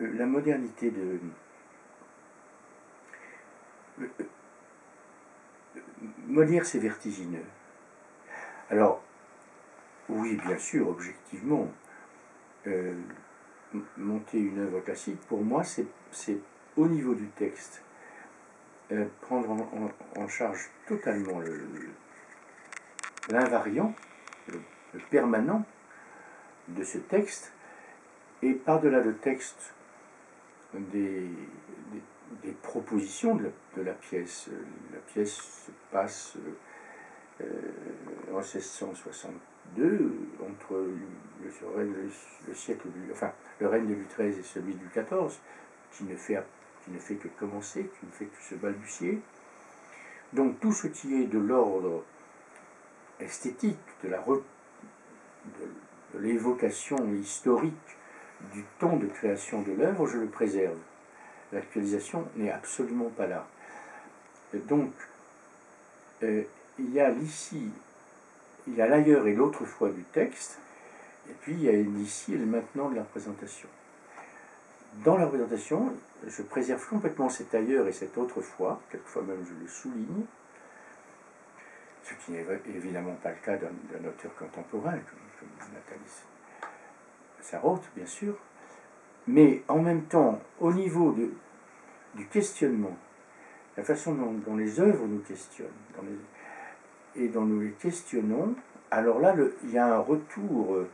la modernité de... Molière, c'est vertigineux. Alors, oui, bien sûr, objectivement, monter une œuvre classique, pour moi, c'est au niveau du texte, prendre en charge totalement l'invariant, le permanent de ce texte, et par-delà le texte, des propositions de la pièce. La pièce se passe en 1662, entre le siècle le règne de Louis XIII et celui du XIV, qui ne fait que commencer, qui ne fait que se balbutier. Donc tout ce qui est de l'ordre esthétique, de l'évocation historique du temps de création de l'œuvre, je le préserve. L'actualisation n'est absolument pas là. Donc, il y a l'ici, il y a l'ailleurs et l'autrefois du texte, et puis il y a l'ici et le maintenant de la représentation. Dans la représentation, je préserve complètement cet ailleurs et cet autrefois, quelquefois même je le souligne, ce qui n'est évidemment pas le cas d'un auteur contemporain, comme Nathalie Sarraute, bien sûr, mais en même temps, au niveau du questionnement, la façon dont les œuvres nous questionnent, et dont nous les questionnons, alors là, il y a un retour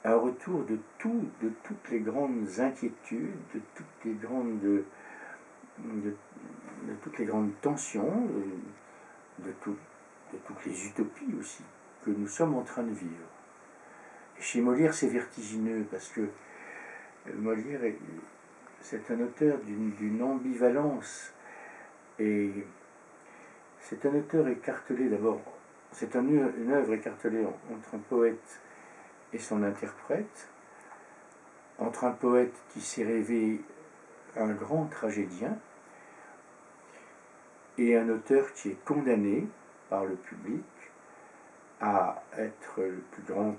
de toutes les grandes inquiétudes, de toutes les grandes tensions, de toutes les utopies aussi, que nous sommes en train de vivre. Et chez Molière, c'est vertigineux, parce que Molière, c'est un auteur d'une ambivalence, et c'est un auteur écartelé d'abord, c'est une œuvre écartelée entre un poète et son interprète, entre un poète qui s'est rêvé un grand tragédien et un auteur qui est condamné par le public à être le plus grand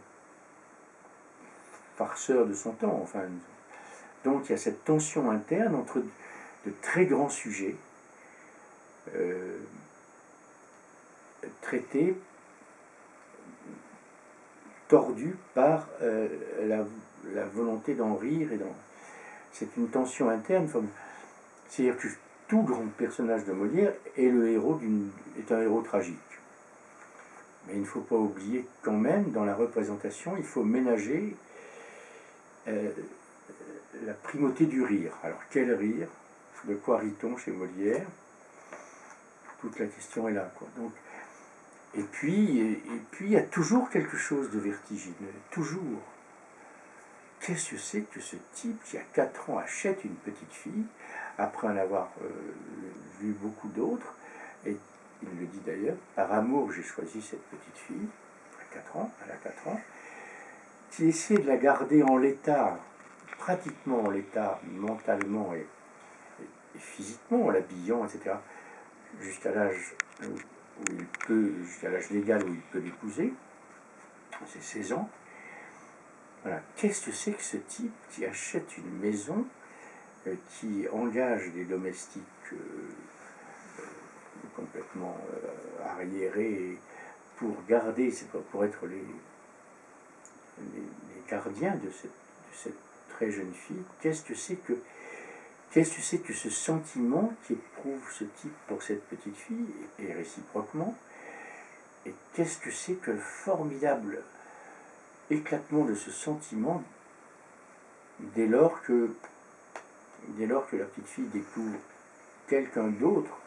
farceur de son temps. Enfin, donc il y a cette tension interne entre de très grands sujets traités, tordus par la volonté d'en rire. C'est une tension interne. C'est-à-dire que tout grand personnage de Molière est un héros tragique. Mais il ne faut pas oublier quand même, dans la représentation, il faut ménager la primauté du rire. Alors quel rire? De quoi rit-on chez Molière? Toute la question est là, quoi. Donc, et puis il y a toujours quelque chose de vertigineux, toujours. Qu'est-ce que c'est que ce type qui, à 4 ans, achète une petite fille, après en avoir vu beaucoup d'autres, et il le dit d'ailleurs, par amour j'ai choisi cette petite fille, elle a 4 ans, qui essaie de la garder en l'état, pratiquement en l'état, mentalement et physiquement, en l'habillant, etc., jusqu'à l'âge jusqu'à l'âge légal où il peut l'épouser, c'est 16 ans. Voilà. Qu'est-ce que c'est que ce type qui achète une maison, qui engage des domestiques complètement arriérés pour garder, pour être les gardiens de cette très jeune fille? Qu'est-ce que c'est que ce sentiment qu'éprouve ce type pour cette petite fille, et réciproquement? Et qu'est-ce que c'est que le formidable éclatement de ce sentiment dès lors que la petite fille découvre quelqu'un d'autre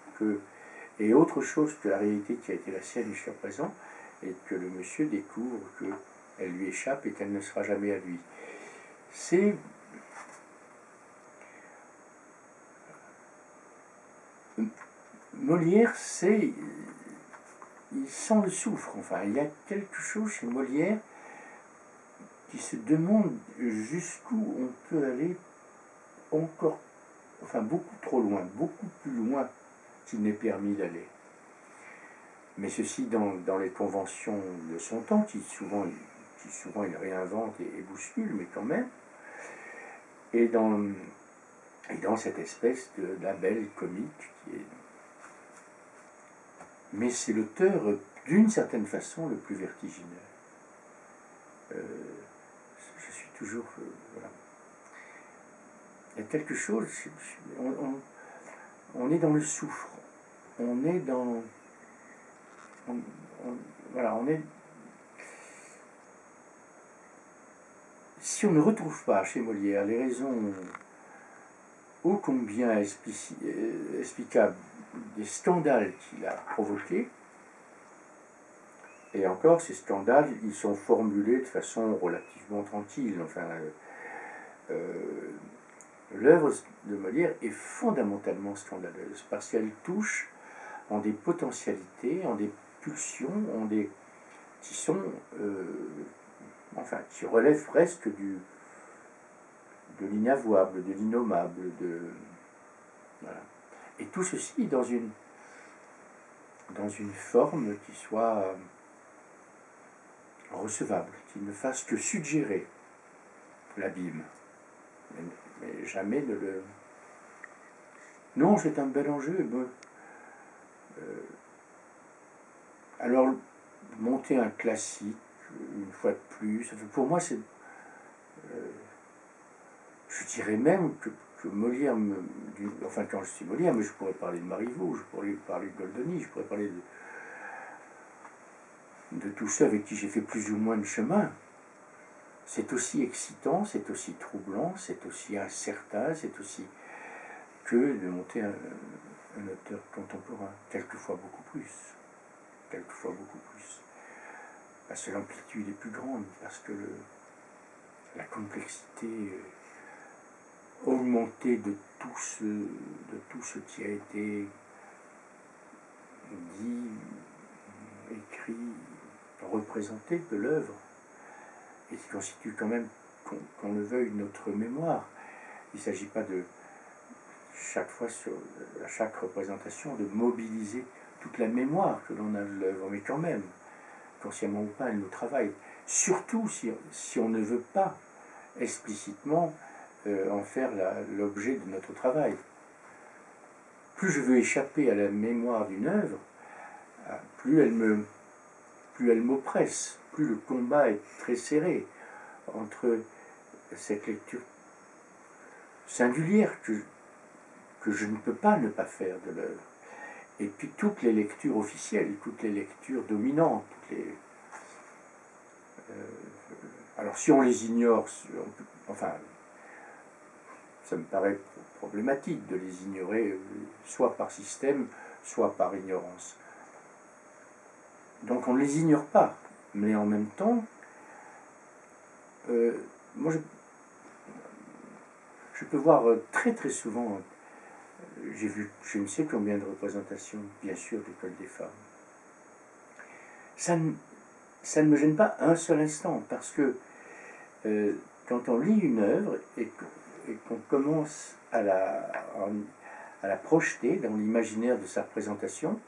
et autre chose que la réalité qui a été la sienne jusqu'à présent, et que le monsieur découvre qu'elle lui échappe et qu'elle ne sera jamais à lui. C'est Molière, il sent le soufre. Enfin, il y a quelque chose chez Molière qui se demande jusqu'où on peut aller encore, enfin beaucoup trop loin, beaucoup plus loin qu'il n'est permis d'aller. Mais ceci dans les conventions de son temps, qui souvent il réinvente et bouscule, mais quand même. et dans cette espèce de label comique qui est... Mais c'est l'auteur, d'une certaine façon, le plus vertigineux. Je suis toujours... voilà. Il y a quelque chose... on est dans le souffre. On est dans... voilà, on est... Si on ne retrouve pas chez Molière les raisons ô combien explicables des scandales qu'il a provoqués, et encore, ces scandales, ils sont formulés de façon relativement tranquille. Enfin, l'œuvre de Molière est fondamentalement scandaleuse, parce qu'elle touche en des potentialités, en des pulsions, en des... qui sont... enfin, qui relèvent presque de l'inavouable, de l'innommable, voilà. Et tout ceci dans une forme qui soit recevable, qui ne fasse que suggérer l'abîme, mais jamais ne le... Non, c'est un bel enjeu. Alors, monter un classique, une fois de plus, pour moi, c'est... je dirais même que Molière, enfin quand je dis Molière, mais je pourrais parler de Marivaux, je pourrais parler de Goldoni, je pourrais parler de tous ceux avec qui j'ai fait plus ou moins de chemin. C'est aussi excitant, c'est aussi troublant, c'est aussi incertain, c'est aussi que de monter un auteur contemporain, quelquefois beaucoup plus. Quelquefois beaucoup plus. Parce que l'amplitude est plus grande, parce que la complexité augmentée de tout ce qui a été dit, écrit, représenté de l'œuvre, et qui constitue quand même, qu'on le veuille, notre mémoire. Il ne s'agit pas de, chaque fois, à chaque représentation, de mobiliser toute la mémoire que l'on a de l'œuvre, mais quand même, consciemment ou pas, elle nous travaille. Surtout si on ne veut pas explicitement en faire l'objet de notre travail. Plus je veux échapper à la mémoire d'une œuvre, plus elle m'oppresse, plus le combat est très serré entre cette lecture singulière que je ne peux pas ne pas faire de l'œuvre, et puis toutes les lectures officielles, toutes les lectures dominantes, alors si on les ignore, enfin, ça me paraît problématique de les ignorer, soit par système, soit par ignorance. Donc on ne les ignore pas, mais en même temps, moi je peux voir très très souvent, j'ai vu je ne sais combien de représentations, bien sûr, d'école des femmes. Ça ne me gêne pas un seul instant, parce que quand on lit une œuvre et qu'on commence à la projeter dans l'imaginaire de sa représentation,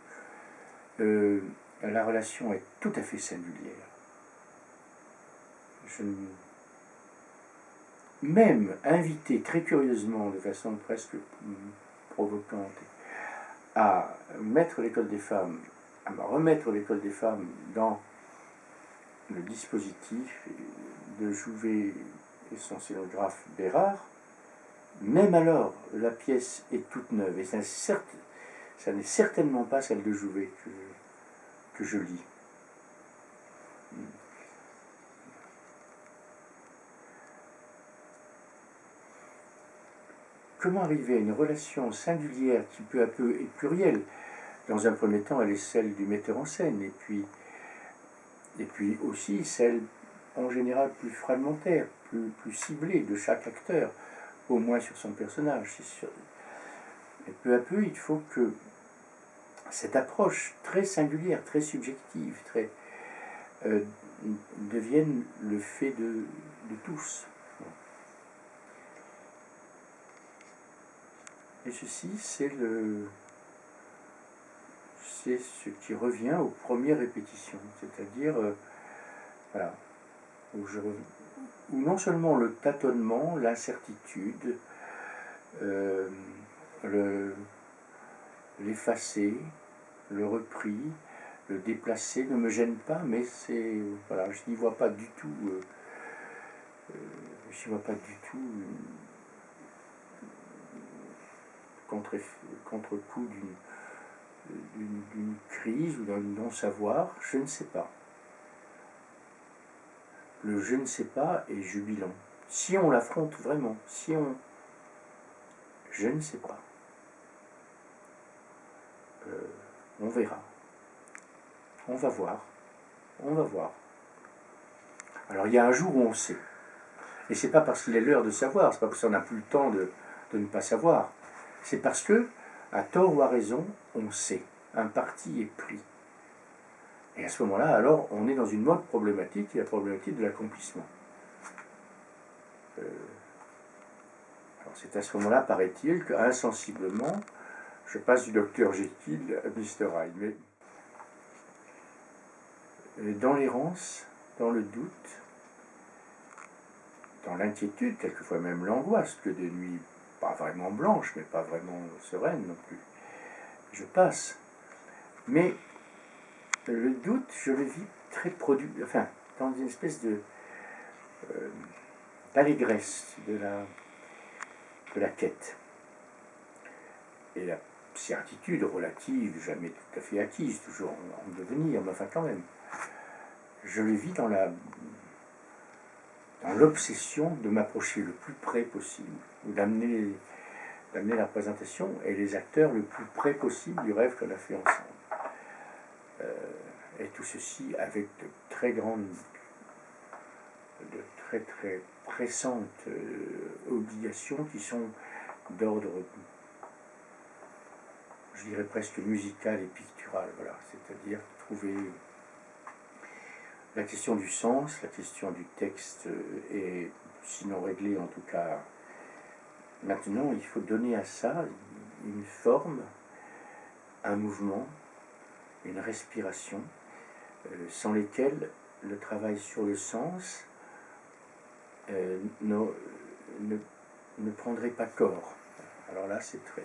la relation est tout à fait singulière. Même invité très curieusement, de façon presque provocante, à mettre l'école des femmes, à remettre l'école des femmes dans le dispositif de Jouvet et son scénographe Bérard, même alors, la pièce est toute neuve, et ça n'est certainement pas celle de Jouvet que je lis. Comment arriver à une relation singulière qui peu à peu est plurielle? Dans un premier temps, elle est celle du metteur en scène, et puis aussi celle en général plus fragmentaire, plus ciblée de chaque acteur, au moins sur son personnage, c'est sûr. Et peu à peu, il faut que cette approche très singulière, très subjective, devienne le fait de tous. Et ceci, c'est ce qui revient aux premières répétitions, c'est-à-dire, voilà, où où non seulement le tâtonnement, l'incertitude, l'effacé, le repris, le déplacé ne me gêne pas, mais c'est voilà, je n'y vois pas du tout, contre-coup d'une crise ou d'un non-savoir, je ne sais pas. Le je ne sais pas est jubilant. Si on l'affronte vraiment, je ne sais pas, on verra. On va voir. Alors il y a un jour où on sait. Et c'est pas parce qu'il est l'heure de savoir, c'est pas parce qu'on n'a plus le temps de ne pas savoir. C'est parce que, à tort ou à raison, on sait. Un parti est pris. Et à ce moment-là, alors, on est dans une mode problématique, qui est la problématique de l'accomplissement. Alors c'est à ce moment-là, paraît-il, qu'insensiblement, je passe du docteur Jekyll à Mr. Hyde. Mais dans l'errance, dans le doute, dans l'inquiétude, quelquefois même l'angoisse, que des nuits pas vraiment blanches, mais pas vraiment sereines non plus, je passe. Mais le doute, je le vis très dans une espèce d'allégresse de la quête. Et la certitude relative, jamais tout à fait acquise, toujours en devenir, mais enfin quand même. Je le vis dans l'obsession de m'approcher le plus près possible, ou d'amener la représentation et les acteurs le plus près possible du rêve qu'on a fait ensemble. Et tout ceci avec de très très pressantes obligations qui sont d'ordre, je dirais presque musical et pictural, voilà, c'est-à-dire trouver la question du sens, la question du texte est sinon réglée en tout cas. Maintenant, il faut donner à ça une forme, un mouvement, une respiration, sans lesquels le travail sur le sens ne prendrait pas corps. Alors là, c'est très...